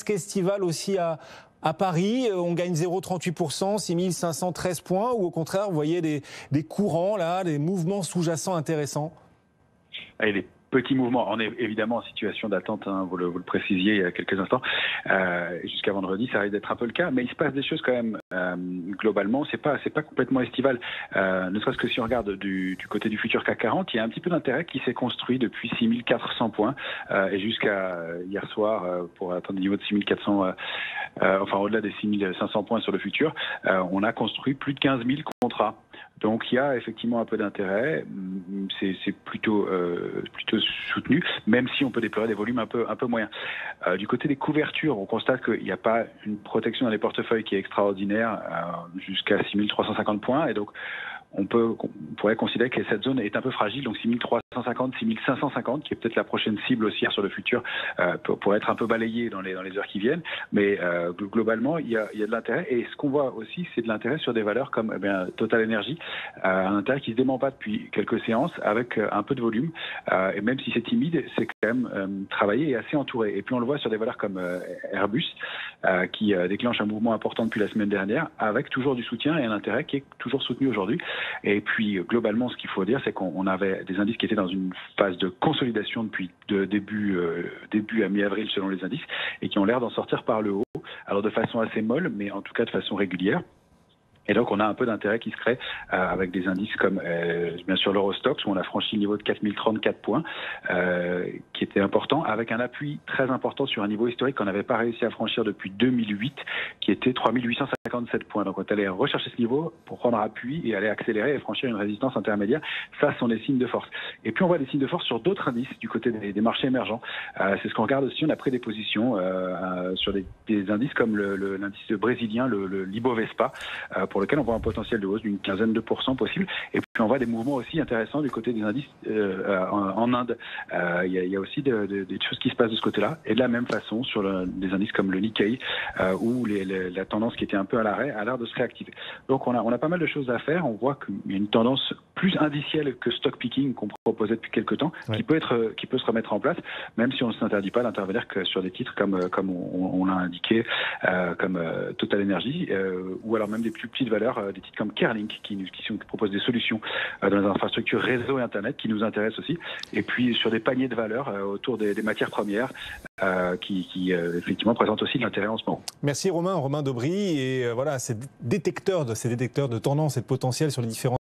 estival aussi à Paris, on gagne 0,38%, 6513 points, ou au contraire, vous voyez des courants, là, des mouvements sous-jacents intéressants? Et les petits mouvements, on est évidemment en situation d'attente, hein, vous le précisiez il y a quelques instants, jusqu'à vendredi, ça risque d'être un peu le cas, mais il se passe des choses quand même, globalement, c'est pas complètement estival, ne serait-ce que si on regarde du côté du futur CAC 40, il y a un petit peu d'intérêt qui s'est construit depuis 6400 points, et jusqu'à hier soir, pour atteindre des niveaux de 6400, enfin au-delà des 6500 points sur le futur, on a construit plus de 15 000 contrats. Donc il y a effectivement un peu d'intérêt, c'est plutôt soutenu, même si on peut déplorer des volumes un peu moyens. Du côté des couvertures, on constate qu'il n'y a pas une protection dans les portefeuilles qui est extraordinaire, jusqu'à 6350 points, et donc on pourrait considérer que cette zone est un peu fragile, donc 6350, 6550, qui est peut-être la prochaine cible haussière sur le futur, pour être un peu balayé dans les heures qui viennent. Mais globalement, il y a de l'intérêt. Et ce qu'on voit aussi, c'est de l'intérêt sur des valeurs comme Total Energy, un intérêt qui se dément pas depuis quelques séances, avec un peu de volume. Et même si c'est timide, c'est quand même travaillé et assez entouré. Et puis on le voit sur des valeurs comme Airbus, qui déclenche un mouvement important depuis la semaine dernière, avec toujours du soutien et un intérêt qui est toujours soutenu aujourd'hui. Et puis globalement, ce qu'il faut dire, c'est qu'on avait des indices qui étaient dans une phase de consolidation depuis début à mi-avril selon les indices, et qui ont l'air d'en sortir par le haut, alors de façon assez molle, mais en tout cas de façon régulière. Et donc, on a un peu d'intérêt qui se crée avec des indices comme, bien sûr, l'Eurostoxx, où on a franchi le niveau de 4034 points, qui était important, avec un appui très important sur un niveau historique qu'on n'avait pas réussi à franchir depuis 2008, qui était 3857 points. Donc, on est allé rechercher ce niveau pour prendre appui et aller accélérer et franchir une résistance intermédiaire. Ça, ce sont des signes de force. Et puis, on voit des signes de force sur d'autres indices du côté des marchés émergents. C'est ce qu'on regarde aussi. On a pris des positions sur des indices comme l'indice brésilien, le Ibovespa, pour lequel on voit un potentiel de hausse d'une quinzaine de % possible. Et puis on voit des mouvements aussi intéressants du côté des indices en Inde. Il y a aussi des choses qui se passent de ce côté-là. Et de la même façon sur des indices comme le Nikkei, où la tendance qui était un peu à l'arrêt a l'air de se réactiver. Donc on a pas mal de choses à faire. On voit qu'il y a une tendance plus indicielle que stock picking qu'on proposait depuis quelques temps, qui peut se remettre en place, même si on ne s'interdit pas d'intervenir que sur des titres comme on l'a indiqué, comme Total Energy, ou alors même des plus petites valeurs, des titres comme Kerlink qui proposent des solutions dans les infrastructures réseau et internet qui nous intéressent aussi, et puis sur des paniers de valeurs autour des matières premières qui effectivement présentent aussi de l'intérêt en ce moment. Merci Romain Daubry, et voilà, ces détecteurs de tendance et de potentiel sur les différents